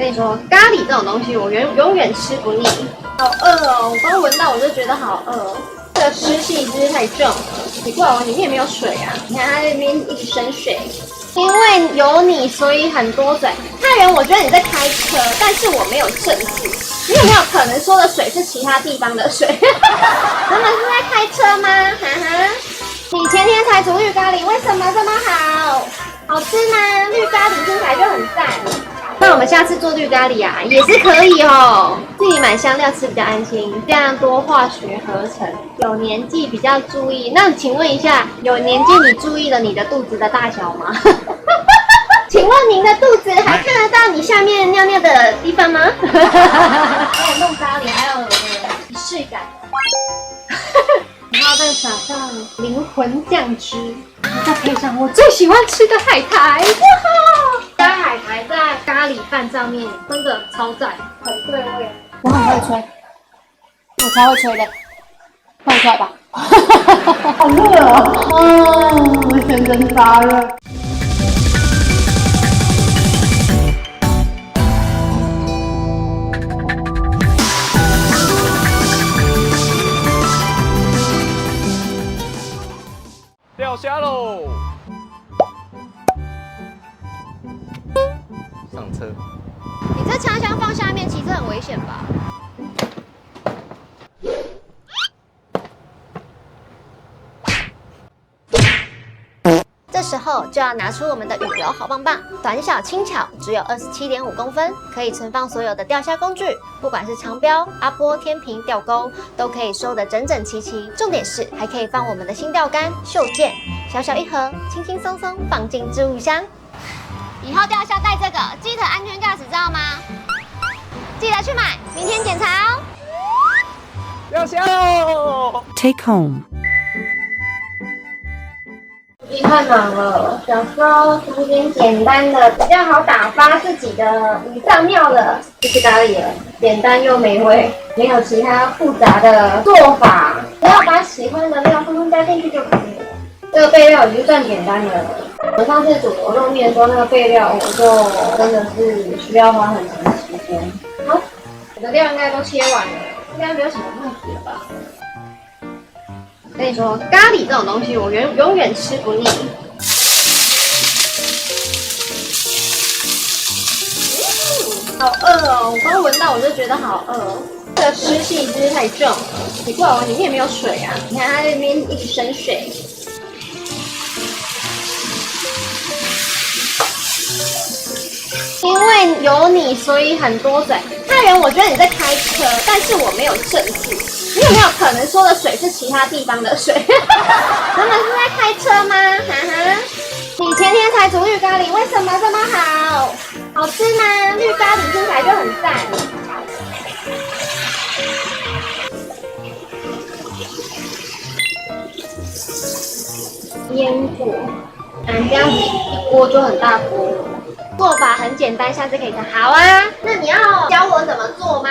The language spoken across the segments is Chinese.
跟你说，咖喱这种东西，我永远吃不腻。好饿哦，我光闻到我就觉得好饿哦。这个湿气是不是太重了？奇怪，我里面没有水啊！你看它那边一直生水。因为有你，所以很多水。太原，我觉得你在开车，但是我没有证据。你有没有可能说的水是其他地方的水？他们是在开车吗？哈哈。你前天才煮绿咖喱，为什么这么好？好吃吗？绿咖喱听起来就很赞。那我们下次做绿咖喱啊，也是可以哦。自己买香料吃比较安心，这样多化学合成。有年纪比较注意。那请问一下，有年纪你注意了你的肚子的大小吗？请问您的肚子还看得到你下面尿尿的地方吗？还有弄咖喱，还有仪式感。然后再撒上灵魂酱汁，然后再配上我最喜欢吃的海苔，哇！加海苔在咖喱饭上面，真的超赞，很对味。我很会吹，我超会吹的，放出来吧。好热哦！我全身发热。钓虾喽！上车。你这枪箱放下面，骑车很危险吧？这时候就要拿出我们的羽柔好棒棒，短小轻巧，只有27.5公分，可以存放所有的钓虾工具，不管是长标、阿波、天平、钓钩，都可以收得整整齐齐。重点是还可以放我们的新钓竿、袖箭，小小一盒，轻轻松松放进置物箱。以后钓虾带这个，记得安全驾驶，知道吗？记得去买，明天检查哦。钓虾喽 Take home。太忙了，想说煮点简单的，比较好打发自己的五脏庙的，就是咖喱了，简单又美味，没有其他复杂的做法，只要把喜欢的料通通加进去就可以了。这个备料已经算简单的了。我上次煮牛肉面的时候，那个备料我就真的是需要花很长时间。好，我的料应该都切完了，应该没有什么问题了吧？跟你说，咖喱这种东西，我永远吃不腻。好饿哦！我光闻到我就觉得好饿哦。这个湿气是不是太重了？奇怪，我里面没有水啊！你看它那边一直生水。因为有你，所以很多水。太原，我觉得你在开车，但是我没有证据。你有没有可能说的水是其他地方的水？他们是在开车吗？哈哈。你前天才煮绿咖喱，为什么这么好？好吃吗？绿咖喱听起来就很赞。腌过，这样子一锅就很大锅。做法很简单，下次可以看。好啊，那你要教我怎么做吗？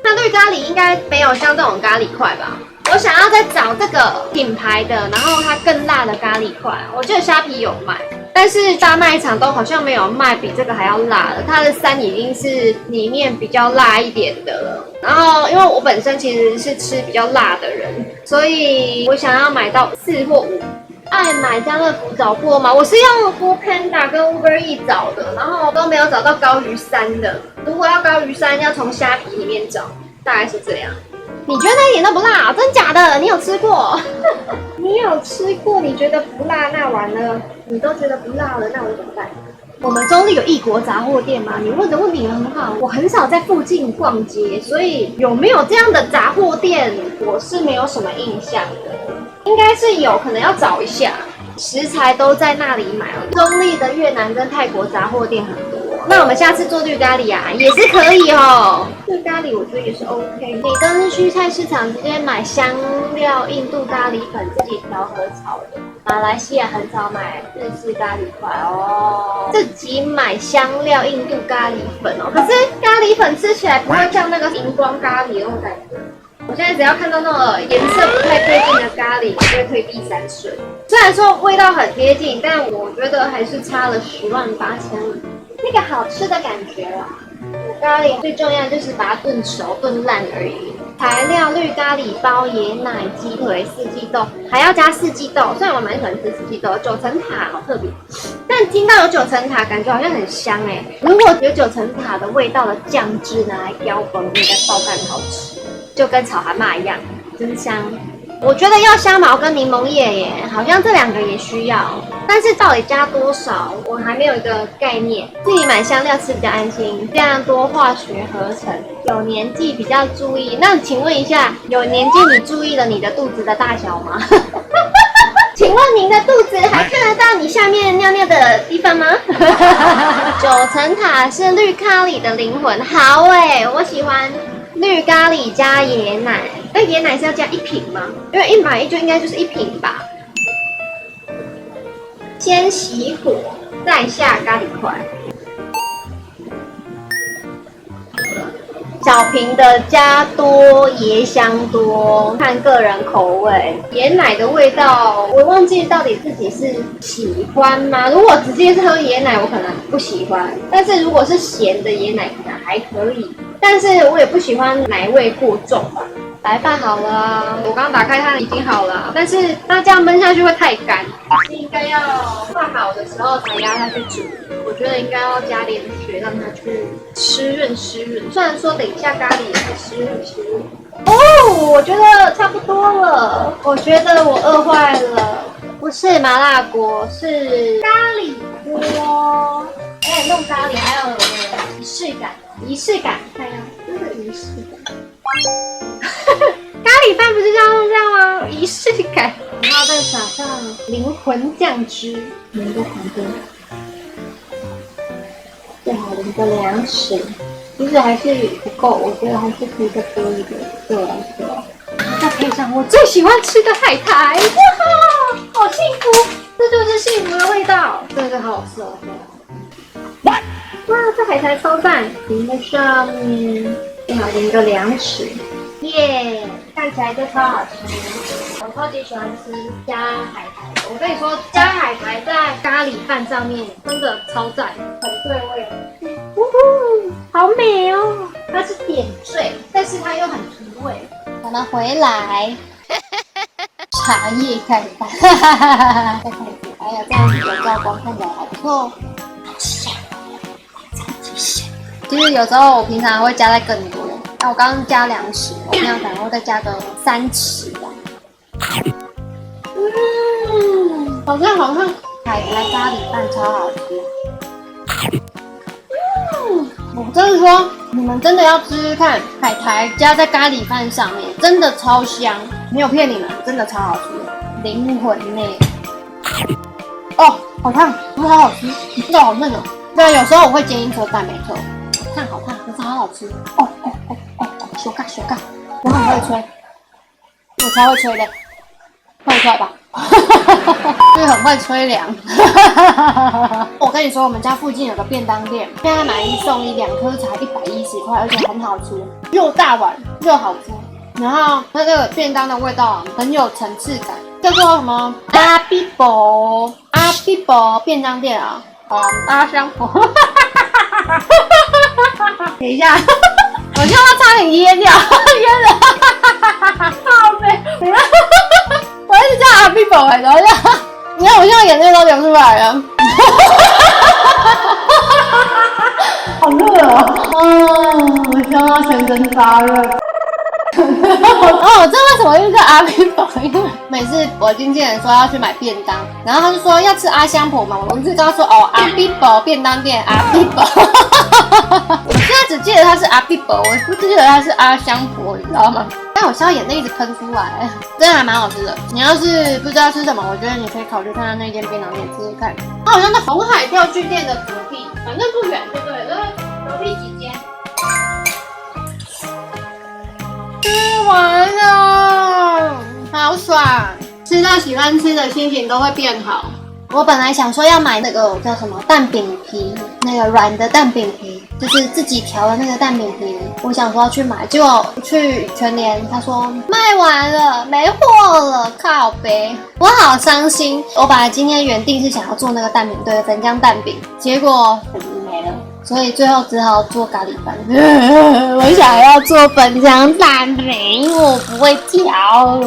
那绿咖喱应该没有像这种咖喱块吧？我想要再找这个品牌的，然后它更辣的咖喱块。我记得虾皮有卖，但是大卖场都好像没有卖比这个还要辣的。它的3已经是里面比较辣一点的了。然后因为我本身其实是吃比较辣的人，所以我想要买到4或5。爱买家乐福找过吗？我是用 Foodpanda 跟 Uber Eats 找的，然后都没有找到高于3的。如果要高于3，要从虾皮里面找，大概是这样。你觉得那一点都不辣？真假的？你有吃过？你有吃过？你觉得不辣？那完了，你都觉得不辣了，那我怎么办？我们中立有异国杂货店吗？你问的问题很好，我很少在附近逛街，所以有没有这样的杂货店，我是没有什么印象的。应该是有，可能要找一下。食材都在那里买了。中立的越南跟泰国杂货店很多。那我们下次做绿咖喱啊，也是可以哦。绿咖喱我觉得也是 OK。你都是去菜市场直接买香料印度咖喱粉自己调和炒的。马来西亚很少买日式咖喱块哦，自己买香料印度咖喱粉哦。可是咖喱粉吃起来不会像那个荧光咖喱那种感觉。我现在只要看到那个颜色不太对劲的咖喱，我就会退避3舍。虽然说味道很接近，但我觉得还是差了108000里。那个好吃的感觉啦。咖喱最重要就是把它炖熟、炖烂而已。材料：绿咖喱包、椰奶、鸡腿、四季豆，还要加四季豆。虽然我蛮喜欢吃四季豆，九层塔好特别，但听到有九层塔，感觉好像很香哎。如果有九层塔的味道的酱汁拿来浇崩，应该爆干好吃，就跟炒蛤蟆一样，真香。我觉得要香茅跟柠檬叶耶，好像这两个也需要，但是到底加多少，我还没有一个概念。自己买香料吃比较安心，这样多化学合成。有年纪比较注意，那请问一下，有年纪你注意了你的肚子的大小吗？请问您的肚子还看得到你下面尿尿的地方吗？九层塔是绿咖喱的灵魂，好哎，我喜欢。绿咖喱加椰奶，那椰奶是要加1瓶吗？因为1买1就应该就是1瓶吧。先熄火，再下咖喱块。小瓶的加多，椰香多，看个人口味。椰奶的味道，我忘记到底自己是喜欢吗？如果直接是喝椰奶，我可能不喜欢。但是如果是咸的椰奶，可能还可以。但是我也不喜欢奶味过重吧。来拌好了啊，我刚打开它已经好了，但是它这样焖下去会太干，应该要拌好的时候才压下去煮。我觉得应该要加点水，让它去湿润湿润。虽然说等一下咖喱也会湿润湿润。哦，我觉得差不多了。我觉得我饿坏了，不是麻辣锅，是咖喱锅。哎，弄咖喱还有仪式感，仪式感，看一下，真的仪式感。咖喱饭不是要弄这样吗？仪式感，然后再撒上灵魂酱汁，淋在旁边，最好淋个2匙。其实还是不够，我觉得还是可以再多一点，对我来说。然后再配上我最喜欢吃的海苔，哇，好幸福！这就是幸福的味道，真的好好吃哦。哇，这海苔超赞，淋在上面，最好淋个2匙。耶，看起来就超好吃。我超级喜欢吃加海苔，我跟你说，加海苔在咖喱饭上面真的超赞，很对味。呜呼，好美哦！它是点缀，但是它又很提味。我们回来，茶叶盖饭，再看一次，哎呀，这样子有照光，看起来还不错哦。好香，超级香。其实有时候我平常会加在更多。那我刚刚加2匙，我这样可能会再加个3匙吧。好像海苔咖喱饭超好吃。我真的说，你们真的要吃吃看，海苔加在咖喱饭上面，真的超香，没有骗你们，真的超好吃，灵魂呢。哦，好烫，不是好好吃，真的好嫩哦。对，有时候我会煎一颗蛋，没错，烫好烫，可是好好吃。哦，手嘎，我很会吹，我超会吹的，会吹吧？就是很会吹凉。我跟你说，我们家附近有个便当店，现在买1送1，2颗才110块，而且很好吃，又大碗又好吃。然后它这个便当的味道啊，很有层次感，叫做什么阿比伯便当店啊，阿香婆。等一下，我就要差点噎掉，噎了，好美。我一直叫阿比宝然后你看我现在眼泪都流出来了，好热哦！我香到全身发热。哦，这为什么又叫阿比宝？因为每次我经纪人说要去买便当，然后他就说要吃阿香婆嘛，我就跟他说哦，阿比宝便当店，阿比宝。我现在只记得他是阿比宝，我不记得他是阿香婆，你知道吗？但我现在眼泪一直喷出来，真的还蛮好吃的。你要是不知道吃什么，我觉得你可以考虑看看那间便当店吃吃看。它好像在红海钓具店的隔壁，反正不远，对不对？就是隔壁几间。吃完了，好爽！吃到喜欢吃的，心情都会变好。我本来想说要买那个叫什么蛋饼皮，那个软的蛋饼皮，就是自己调的那个蛋饼皮。我想说要去买，结果去全联，他说卖完了，没货了，靠北！我好伤心。我本来今天原定是想要做那个蛋饼，对，粉浆蛋饼，结果没了。所以最后只好做咖喱饭。我想要做粉浆蛋饼，因为我不会调。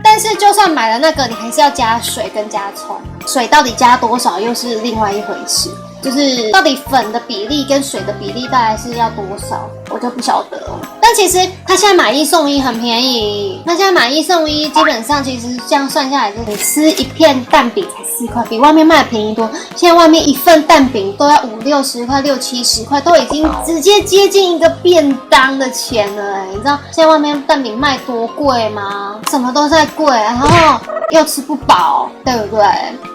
但是就算买了那个，你还是要加水跟加葱，水到底加多少又是另外一回事。就是到底粉的比例跟水的比例大概是要多少，我就不晓得了。但其实它现在买1送1很便宜，它现在买1送1，基本上其实这样算下来，就是你吃一片蛋饼才4块，比外面卖的便宜多。现在外面一份蛋饼都要50、60块、60、70块，都已经直接接近一个便当的钱了你知道现在外面蛋饼卖多贵吗？什么都在贵，然后又吃不饱，对不对？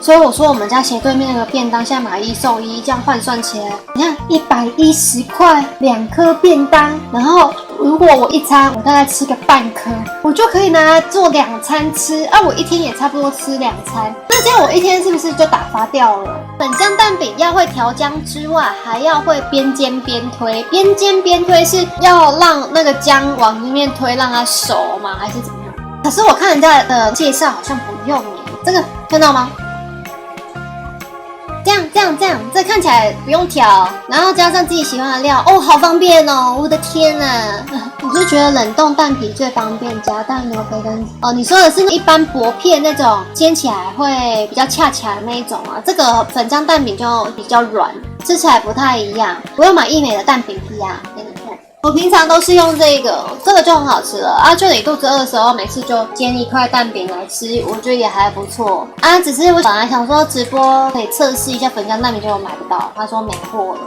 所以我说我们家斜对面那个便当现在买1送1，这样换算起来，你看110块2颗便当，然后如果我一餐我大概吃个半颗，我就可以拿来做2餐吃啊！我一天也差不多吃2餐，那这样我一天是不是就打发掉了？粉浆蛋饼要会调浆之外，还要会边煎边推。边煎边推是要让那个浆往里面推，让它熟吗？还是怎么样？可是我看人家的介绍好像不用耶，这个看到吗？这样，这看起来不用调，然后加上自己喜欢的料，哦，好方便哦！我的天啊，我就觉得冷冻蛋皮最方便，加蛋牛培根。哦，你说的是一般薄片那种煎起来会比较恰恰的那一种啊，这个粉浆蛋饼就比较软，吃起来不太一样。我有买益美的蛋饼皮啊，给你看。我平常都是用这个就很好吃了啊！就你肚子饿的时候，每次就煎一块蛋饼来吃，我觉得也还不错啊。只是我本来想说直播可以测试一下粉浆蛋饼，结果买不到，他说没货了，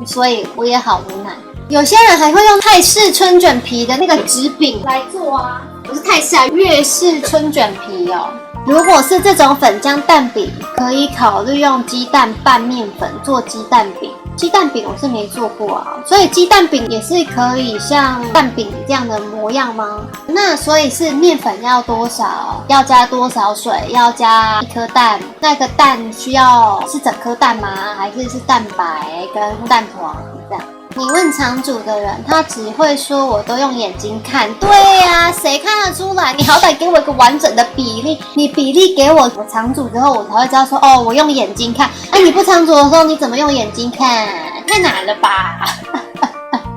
所以我也好无奈。有些人还会用泰式春卷皮的那个纸饼来做啊，不是泰式啊，粤式春卷皮哦。如果是这种粉浆蛋饼，可以考虑用鸡蛋拌面粉做鸡蛋饼。鸡蛋饼我是没做过啊，所以鸡蛋饼也是可以像蛋饼这样的模样吗？那所以是面粉要多少，要加多少水，要加1颗蛋，那个蛋需要是整颗蛋吗？还是蛋白跟蛋黄这样？你问厂主的人，他只会说我都用眼睛看。对啊，谁看得出来？你好歹给我一个完整的比例，你比例给我厂主之后，我才会知道说哦，我用眼睛看。你不厂主的时候，你怎么用眼睛看？太难了吧？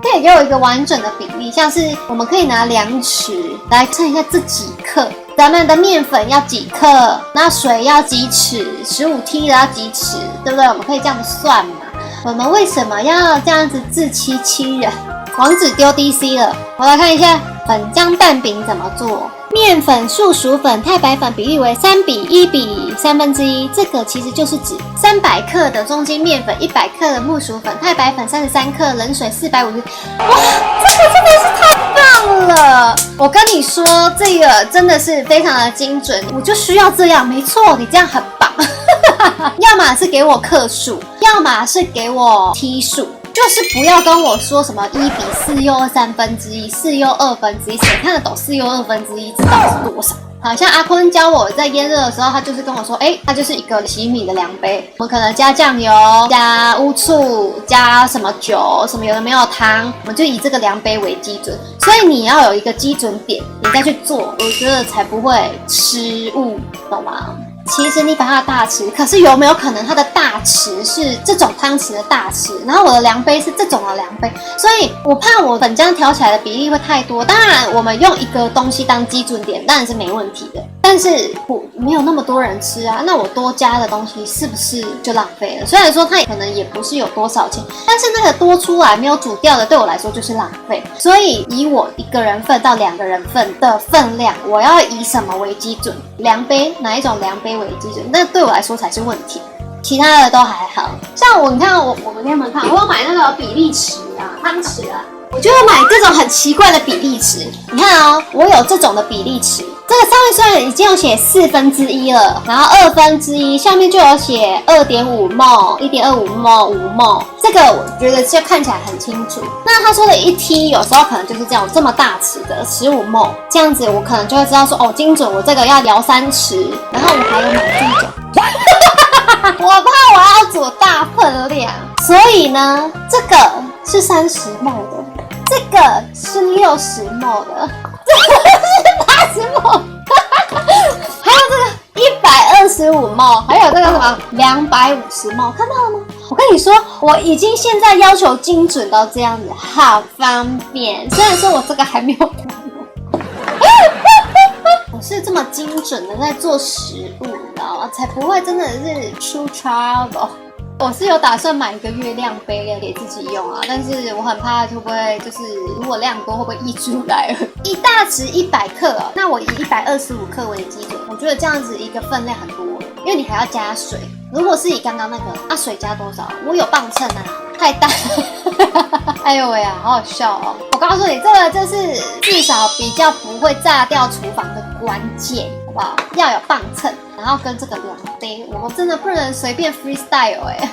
可以给我一个完整的比例，像是我们可以拿量尺来称一下这几克，咱们的面粉要几克，那水要几匙，15T 的要几匙，对不对？我们可以这样子算嘛。我们为什么要这样子自欺欺人？网址丢 DC 了，我来看一下粉浆蛋饼怎么做。面粉、树薯粉、太白粉比例为3:1:1/3，这个其实就是指300克的中筋面粉，100克的木薯粉，太白粉33克，冷水450。哇，这个真的是太棒了！我跟你说，这个真的是非常的精准，我就需要这样，没错，你这样很棒。要么是给我克数，要么是给我梯数。就是不要跟我说什么1:4又2/3，4又1/2，谁看得懂4又1/2？这到底是多少？好像阿坤教我在腌热的时候，他就是跟我说，它就是1个洗米的量杯，我们可能加酱油、加乌醋、加什么酒、什么有的没有汤，我们就以这个量杯为基准。所以你要有一个基准点，你再去做，我觉得才不会失误，懂吗？其实你把它的大匙，可是有没有可能它的大匙是这种汤匙的大匙，然后我的量杯是这种的量杯，所以我怕我粉浆调起来的比例会太多。当然，我们用一个东西当基准点，当然是没问题的。但是我没有那么多人吃啊，那我多加的东西是不是就浪费了？虽然说它可能也不是有多少钱，但是那个多出来没有煮掉的，对我来说就是浪费。所以以我1个人份到2个人份的分量，我要以什么为基准？量杯，哪一种量杯为基准？那对我来说才是问题。其他的都还好。像我，你看我给你们看，我有买那个比例匙啊、汤匙啊，我就有买这种很奇怪的比例匙。你看哦，我有这种的比例匙。这个上面虽然已经有写1/4了，然后1/2，下面就有写2.5ml、1.25ml、5ml，这个我觉得就看起来很清楚。那他说的1T 有时候可能就是这样，这么大匙的15ml，这样子我可能就会知道说哦，精准我这个要摇3匙，然后我还有买这种。我怕我要煮大分量，所以呢，这个是30ml的，这个是60ml的，这个是80ml，还有这个125ml，还有这个什么250ml，看到了吗？我跟你说，我已经现在要求精准到这样子，好方便。虽然说我这个还没有我是这么精准的在做食物，你知道吗？才不会真的是出 trouble。我是有打算买一个月亮杯给自己用啊，但是我很怕会不会就是如果量多会不会溢出来了？一大匙100克哦，那我以125克为基准，我觉得这样子一个分量很多，因为你还要加水。如果是以刚刚那个，水加多少？我有磅秤啊，太大。哎呦喂啊，好好笑哦！我告诉你，这个就是至少比较不会炸掉厨房的关键，好不好？要有磅秤，然后跟这个量杯，我真的不能随便 freestyle 哎。